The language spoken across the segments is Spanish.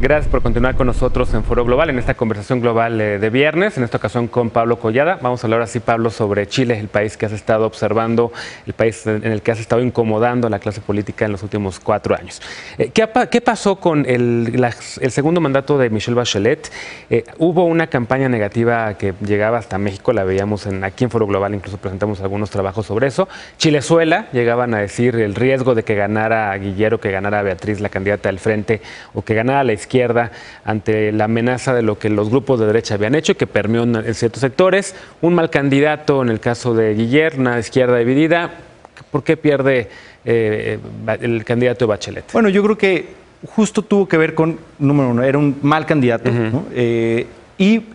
Gracias por continuar con nosotros en Foro Global, en esta conversación global de viernes, en esta ocasión con Pablo Collada. Vamos a hablar así, Pablo, sobre Chile, el país que has estado observando, el país en el que has estado incomodando a la clase política en los últimos 4 años. ¿Qué pasó con el segundo mandato de Michelle Bachelet? Hubo una campaña negativa que llegaba hasta México, la veíamos aquí en Foro Global, incluso presentamos algunos trabajos sobre eso. Chilezuela, llegaban a decir el riesgo de que ganara Guillermo, que ganara Beatriz, la candidata del Frente, o que ganara la izquierda ante la amenaza de lo que los grupos de derecha habían hecho, que permeó en ciertos sectores. Un mal candidato en el caso de Guillermo, una izquierda dividida. ¿Por qué pierde el candidato de Bachelet? Bueno, yo creo que justo tuvo que ver con, número uno, era un mal candidato, ¿no?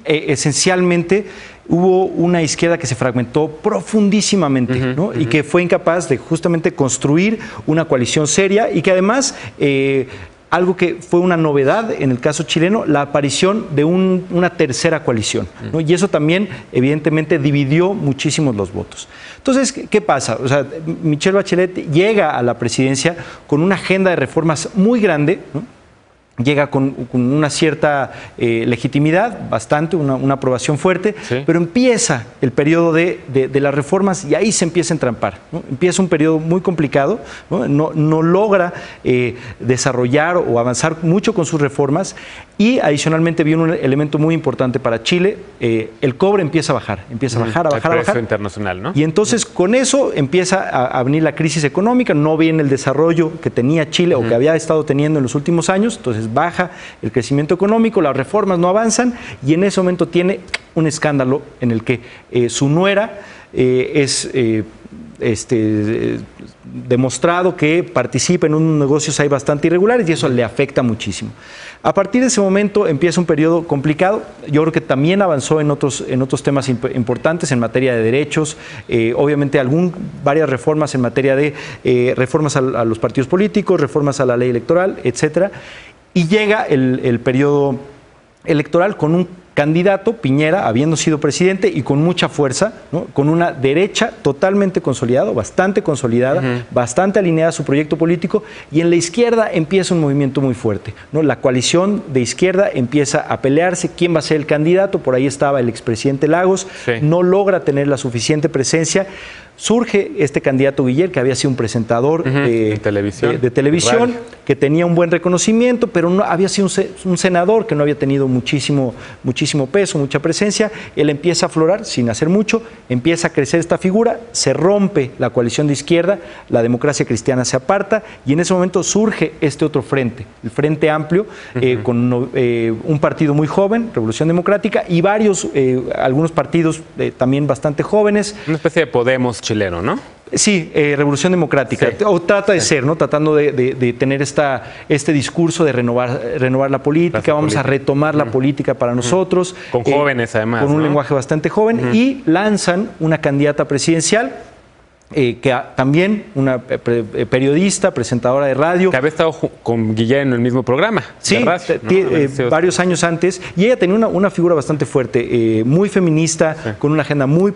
Esencialmente hubo una izquierda que se fragmentó profundísimamente, ¿no? Y que fue incapaz de justamente construir una coalición seria y que además... algo que fue una novedad en el caso chileno, la aparición de una tercera coalición, ¿no? Y eso también, evidentemente, dividió muchísimos los votos. Entonces, ¿qué pasa? O sea, Michelle Bachelet llega a la presidencia con una agenda de reformas muy grande, ¿no? Llega con una cierta legitimidad, bastante, una aprobación fuerte, sí. Pero empieza el periodo de las reformas y ahí se empieza a entrampar, ¿no? Empieza un periodo muy complicado, ¿no? No logra desarrollar o avanzar mucho con sus reformas y adicionalmente viene un elemento muy importante para Chile, el cobre empieza a bajar, a bajar. El precio internacional, ¿no? Y entonces con eso empieza a venir la crisis económica, no viene el desarrollo que tenía Chile o que había estado teniendo en los últimos años, entonces baja el crecimiento económico, las reformas no avanzan y en ese momento tiene un escándalo en el que su nuera es demostrado que participa en unos negocios ahí bastante irregulares y eso le afecta muchísimo. A partir de ese momento empieza un periodo complicado, yo creo que también avanzó en otros temas importantes en materia de derechos, obviamente varias reformas en materia de reformas a los partidos políticos, reformas a la ley electoral, etcétera. Y llega el periodo electoral con un candidato, Piñera, habiendo sido presidente y con mucha fuerza, ¿no? Con una derecha totalmente consolidada, bastante consolidada, bastante alineada a su proyecto político, y en la izquierda empieza un movimiento muy fuerte, ¿no? La coalición de izquierda empieza a pelearse, quién va a ser el candidato, por ahí estaba el expresidente Lagos, sí. No logra tener la suficiente presencia. Surge este candidato Guillermo, que había sido un presentador de televisión que tenía un buen reconocimiento, pero no había sido un senador que no había tenido muchísimo peso, mucha presencia. Él empieza a aflorar sin hacer mucho, empieza a crecer esta figura, se rompe la coalición de izquierda, la Democracia Cristiana se aparta y en ese momento surge este otro frente, el Frente Amplio, con un partido muy joven, Revolución Democrática, y algunos partidos también bastante jóvenes. Una especie de Podemos chileno, ¿no? Sí, Revolución Democrática, sí. O trata de ser, ¿no? Tratando de tener este discurso de renovar la política, vamos a retomar la política para nosotros. Con jóvenes además, con un lenguaje bastante joven, y lanzan una candidata presidencial, que también una periodista, presentadora de radio. Que había estado con Guillermo en el mismo programa. Sí, varios años antes. Y ella tenía una figura bastante fuerte, muy feminista, sí. Con una agenda muy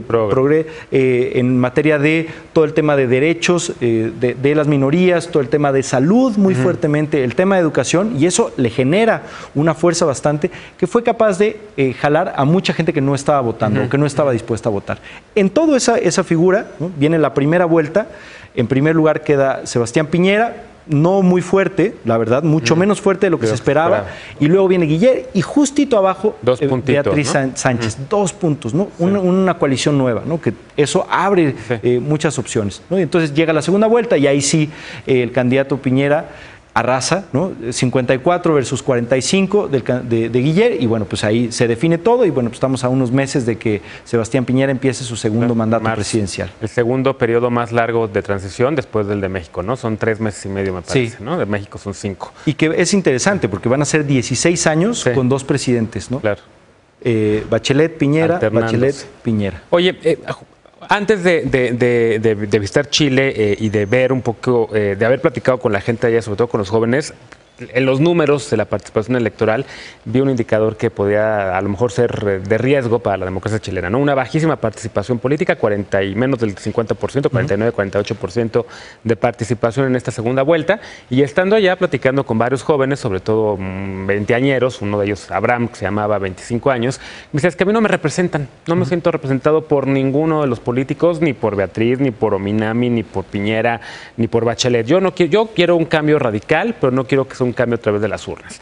progre en materia de todo el tema de derechos de las minorías, todo el tema de salud muy fuertemente, el tema de educación, y eso le genera una fuerza bastante que fue capaz de jalar a mucha gente que no estaba votando o que no estaba dispuesta a votar. En toda esa figura, ¿no? Viene la primera vuelta, en primer lugar queda Sebastián Piñera, no muy fuerte, la verdad, mucho menos fuerte de lo que se esperaba, y luego viene Guillermo, y justito abajo Beatriz, ¿no? Sánchez, 2 puntos, ¿no? Sí. Una coalición nueva, ¿no? Que eso abre muchas opciones, ¿no? Y entonces llega la segunda vuelta y ahí sí el candidato Piñera arrasa, ¿no? 54 versus 45 de Guillermo, y bueno, pues ahí se define todo, y bueno, pues estamos a unos meses de que Sebastián Piñera empiece su segundo mandato presidencial. El segundo periodo más largo de transición después del de México, ¿no? Son 3 meses y medio, me parece, sí. ¿No? De México son 5. Y que es interesante, porque van a ser 16 años con 2 presidentes, ¿no? Claro. Bachelet, Piñera, Bachelet, Piñera. Oye, antes de visitar Chile y de ver un poco, de haber platicado con la gente allá, sobre todo con los jóvenes, en los números de la participación electoral vi un indicador que podía a lo mejor ser de riesgo para la democracia chilena, ¿no? Una bajísima participación política, menos del 50%, 49, 48% de participación en esta segunda vuelta, y estando allá platicando con varios jóvenes, sobre todo veinteañeros, uno de ellos Abraham, que se llamaba 25 años, me dice, es que a mí no me representan, no me siento representado por ninguno de los políticos, ni por Beatriz, ni por Ominami, ni por Piñera, ni por Bachelet. Yo quiero un cambio radical, pero no quiero que sea un cambio a través de las urnas.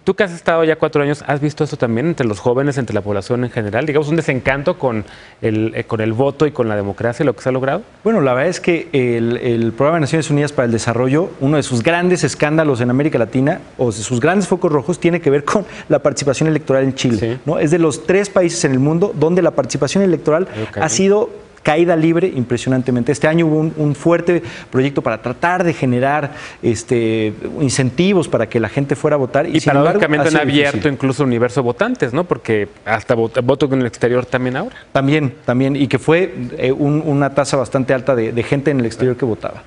Tú que has estado ya 4 años, ¿has visto eso también entre los jóvenes, entre la población en general? Digamos, un desencanto con el voto y con la democracia, lo que se ha logrado. Bueno, la verdad es que el Programa de Naciones Unidas para el Desarrollo, uno de sus grandes escándalos en América Latina, o de sus grandes focos rojos, tiene que ver con la participación electoral en Chile. Sí. ¿No? Es de los 3 países en el mundo donde la participación electoral ha sido caída libre impresionantemente. Este año hubo un fuerte proyecto para tratar de generar incentivos para que la gente fuera a votar. Y paradójicamente han abierto incluso el universo de votantes, ¿no? Porque hasta voto en el exterior también ahora. También. Y que fue una tasa bastante alta de gente en el exterior que votaba.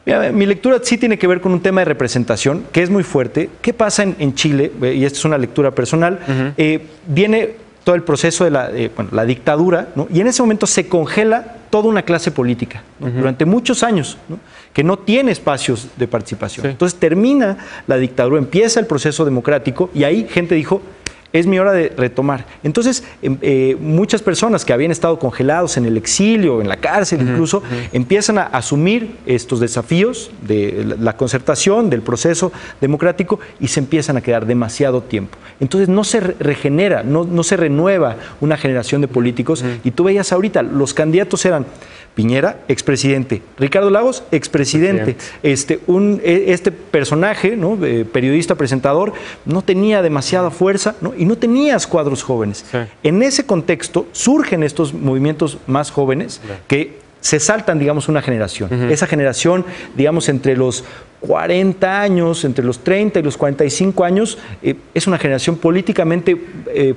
Mira, mi lectura sí tiene que ver con un tema de representación, que es muy fuerte. ¿Qué pasa en Chile? Y esta es una lectura personal. Viene todo el proceso de la dictadura, ¿no? Y en ese momento se congela toda una clase política, ¿no? Durante muchos años, ¿no? Que no tiene espacios de participación. Sí. Entonces termina la dictadura, empieza el proceso democrático y ahí gente dijo, es mi hora de retomar. Entonces, muchas personas que habían estado congelados en el exilio, en la cárcel incluso, empiezan a asumir estos desafíos de la concertación, del proceso democrático, y se empiezan a quedar demasiado tiempo. Entonces no se regenera, no se renueva una generación de políticos. Y tú veías ahorita, los candidatos eran Piñera, expresidente; Ricardo Lagos, expresidente. Este personaje, ¿no? Periodista, presentador, no tenía demasiada fuerza, ¿no? Y no tenías cuadros jóvenes. Sí. En ese contexto surgen estos movimientos más jóvenes que se saltan, digamos, una generación. Esa generación, digamos, entre los 40 años, entre los 30 y los 45 años, es una generación políticamente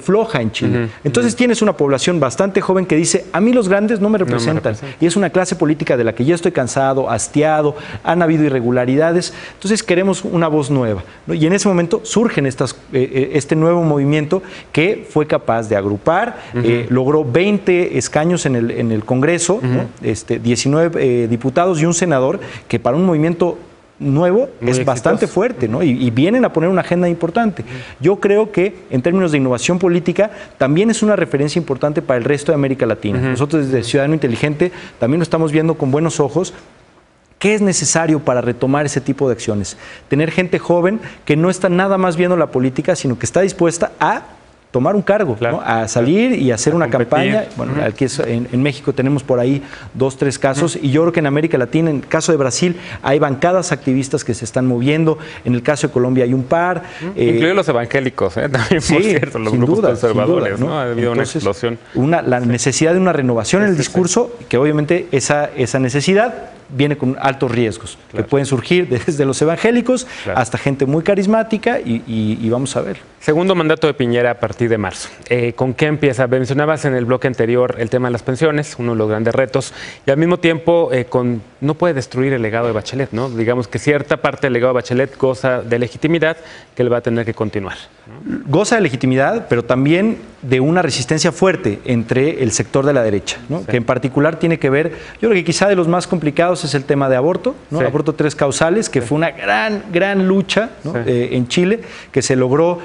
floja en Chile. Entonces tienes una población bastante joven que dice, a mí los grandes no me representan. Y es una clase política de la que ya estoy cansado, hastiado, han habido irregularidades, entonces queremos una voz nueva, ¿no? Y en ese momento surgen este nuevo movimiento que fue capaz de agrupar, logró 20 escaños en el Congreso, ¿no? 19 diputados y un senador, que para un movimiento nuevo es bastante fuerte, ¿no? Y vienen a poner una agenda importante. Yo creo que en términos de innovación política también es una referencia importante para el resto de América Latina. Nosotros desde Ciudadano Inteligente también lo estamos viendo con buenos ojos. ¿Qué es necesario para retomar ese tipo de acciones? Tener gente joven que no está nada más viendo la política, sino que está dispuesta a tomar un cargo, ¿no? A salir y hacer una campaña. Bueno, aquí en México tenemos por ahí 2, 3 casos, y yo creo que en América Latina, en el caso de Brasil, hay bancadas activistas que se están moviendo. En el caso de Colombia hay un par. Incluidos los evangélicos, también, por cierto, los grupos conservadores, ¿no? Ha habido una explosión. La necesidad de una renovación en el discurso, que obviamente esa necesidad viene con altos riesgos, que pueden surgir desde los evangélicos hasta gente muy carismática, y vamos a ver. Segundo mandato de Piñera a partir de marzo. ¿Con qué empieza? Mencionabas en el bloque anterior el tema de las pensiones, uno de los grandes retos, y al mismo tiempo no puede destruir el legado de Bachelet, ¿no? Digamos que cierta parte del legado de Bachelet goza de legitimidad que él va a tener que continuar, ¿no? Goza de legitimidad, pero también de una resistencia fuerte entre el sector de la derecha, ¿no? Que en particular tiene que ver, yo creo que quizá de los más complicados es el tema de aborto, ¿no? Aborto 3 causales, que fue una gran lucha, ¿no? En Chile, que se logró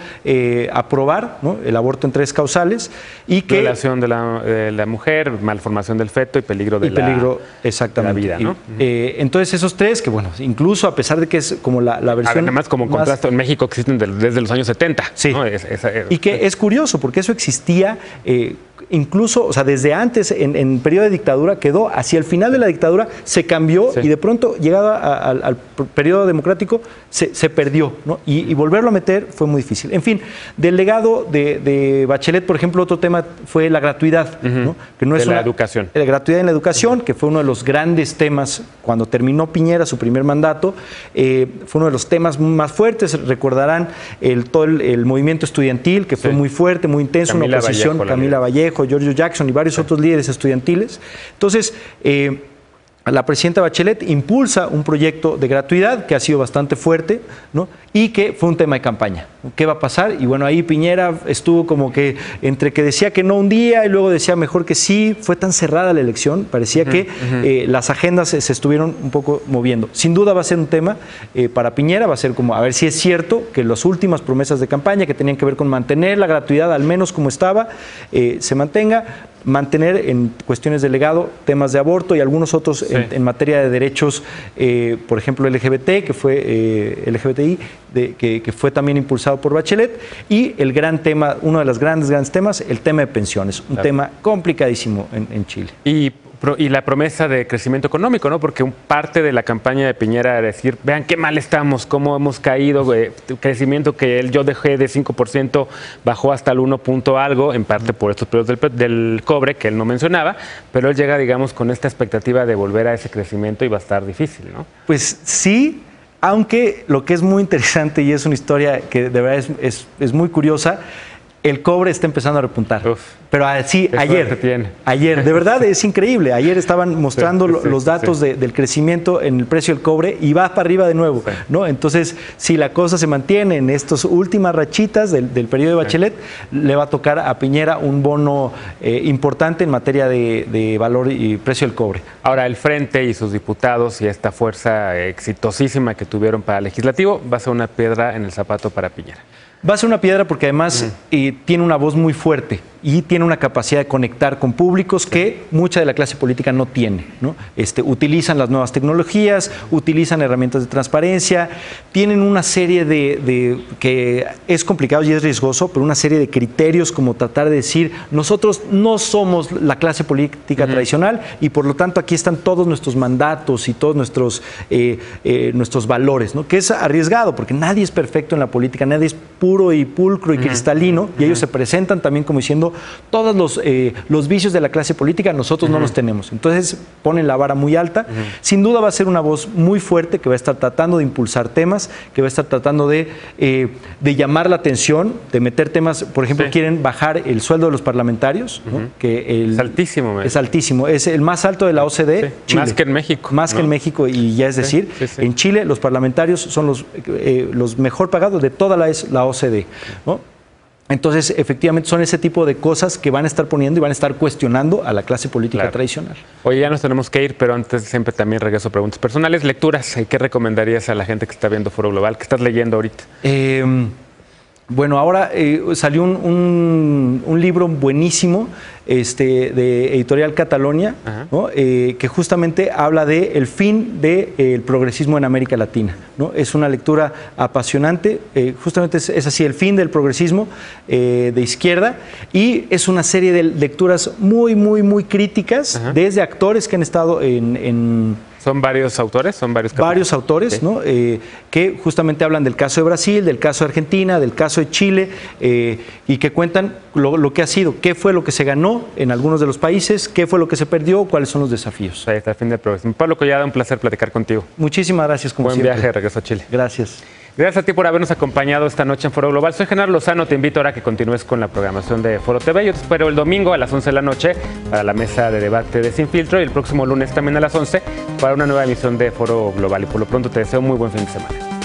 aprobar, ¿no? El aborto en 3 causales, y que violación de la mujer, malformación del feto y peligro de la vida, ¿no? Entonces esos 3, que bueno, incluso a pesar de que es como la versión además, como contraste, en México existen desde los años 70, ¿no? Y que es curioso porque eso existía incluso, o sea, desde antes, en periodo de dictadura, quedó hacia el final de la dictadura, se cambió, y de pronto, llegado al periodo democrático, se perdió, ¿no? Y volverlo a meter fue muy difícil. En fin, del legado de Bachelet, por ejemplo, otro tema fue la gratuidad, ¿no? Que no es la educación. La gratuidad en la educación, que fue uno de los grandes temas cuando terminó Piñera su primer mandato, fue uno de los temas más fuertes. Recordarán todo el movimiento estudiantil, que fue muy fuerte, muy intenso, una oposición, Camila Vallejo, Giorgio Jackson y varios otros líderes estudiantiles. Entonces, la presidenta Bachelet impulsa un proyecto de gratuidad que ha sido bastante fuerte, ¿no? Y que fue un tema de campaña. ¿Qué va a pasar? Y bueno, ahí Piñera estuvo como que entre que decía que no un día y luego decía mejor que sí. Fue tan cerrada la elección, parecía que las agendas se estuvieron un poco moviendo. Sin duda va a ser un tema para Piñera, va a ser como a ver si es cierto que las últimas promesas de campaña que tenían que ver con mantener la gratuidad al menos como estaba, se mantenga. Mantener en cuestiones de legado temas de aborto y algunos otros en materia de derechos, por ejemplo LGBT, que fue LGBTI, que fue también impulsado por Bachelet, y el gran tema, uno de los grandes temas, el tema de pensiones, un tema complicadísimo en Chile. Y la promesa de crecimiento económico, ¿no? Porque parte de la campaña de Piñera era decir, vean qué mal estamos, cómo hemos caído, crecimiento que yo dejé de 5%, bajó hasta el 1 punto algo, en parte por estos periodos del cobre, que él no mencionaba, pero él llega, digamos, con esta expectativa de volver a ese crecimiento y va a estar difícil, ¿no? Pues sí, aunque lo que es muy interesante y es una historia que de verdad es muy curiosa, el cobre está empezando a repuntar. Uf, pero así, ayer, de verdad es increíble. Ayer estaban mostrando los datos del crecimiento en el precio del cobre y va para arriba de nuevo, ¿no? Entonces, si la cosa se mantiene en estas últimas rachitas del periodo de Bachelet, le va a tocar a Piñera un bono importante en materia de valor y precio del cobre. Ahora, el Frente y sus diputados y esta fuerza exitosísima que tuvieron para el legislativo va a ser una piedra en el zapato para Piñera. Va a ser una piedra porque además tiene una voz muy fuerte y tiene una capacidad de conectar con públicos que mucha de la clase política no tiene, ¿no? Utilizan las nuevas tecnologías, utilizan herramientas de transparencia, tienen una serie que es complicado y es riesgoso, pero una serie de criterios como tratar de decir, nosotros no somos la clase política tradicional y por lo tanto aquí están todos nuestros mandatos y todos nuestros valores, ¿no? Que es arriesgado porque nadie es perfecto en la política, nadie es puro y pulcro y cristalino, y ellos se presentan también como diciendo todos los vicios de la clase política nosotros no los tenemos. Entonces ponen la vara muy alta. Sin duda va a ser una voz muy fuerte que va a estar tratando de impulsar temas, que va a estar tratando de llamar la atención, de meter temas, por ejemplo, quieren bajar el sueldo de los parlamentarios, ¿no? Que es altísimo. Es altísimo, es el más alto de la OCDE. Chile. Más que en México. Más que en México, y ya es decir, en Chile los parlamentarios son los mejor pagados de toda la OCDE, ¿no? Entonces, efectivamente, son ese tipo de cosas que van a estar poniendo y van a estar cuestionando a la clase política tradicional. Oye, ya nos tenemos que ir, pero antes siempre también regreso a preguntas personales. Lecturas, ¿qué recomendarías a la gente que está viendo Foro Global? ¿Qué estás leyendo ahorita? Bueno, ahora salió un libro buenísimo de Editorial Catalonia, ¿no? Que justamente habla del fin del progresismo en América Latina, ¿no? Es una lectura apasionante, justamente es así, el fin del progresismo de izquierda, y es una serie de lecturas muy críticas, desde actores que han estado ¿Son varios autores? ¿Son varios autores, ¿no? Que justamente hablan del caso de Brasil, del caso de Argentina, del caso de Chile, y que cuentan lo que ha sido, qué fue lo que se ganó en algunos de los países, qué fue lo que se perdió, cuáles son los desafíos. Ahí está el fin del progresismo. Pablo Collada, un placer platicar contigo. Muchísimas gracias, como siempre. Buen viaje de regreso a Chile. Gracias. Gracias a ti por habernos acompañado esta noche en Foro Global. Soy Genaro Lozano, te invito ahora a que continúes con la programación de Foro TV. Yo te espero el domingo a las 11 de la noche para la mesa de debate de Sin Filtro y el próximo lunes también a las 11 para una nueva emisión de Foro Global. Y por lo pronto te deseo muy buen fin de semana.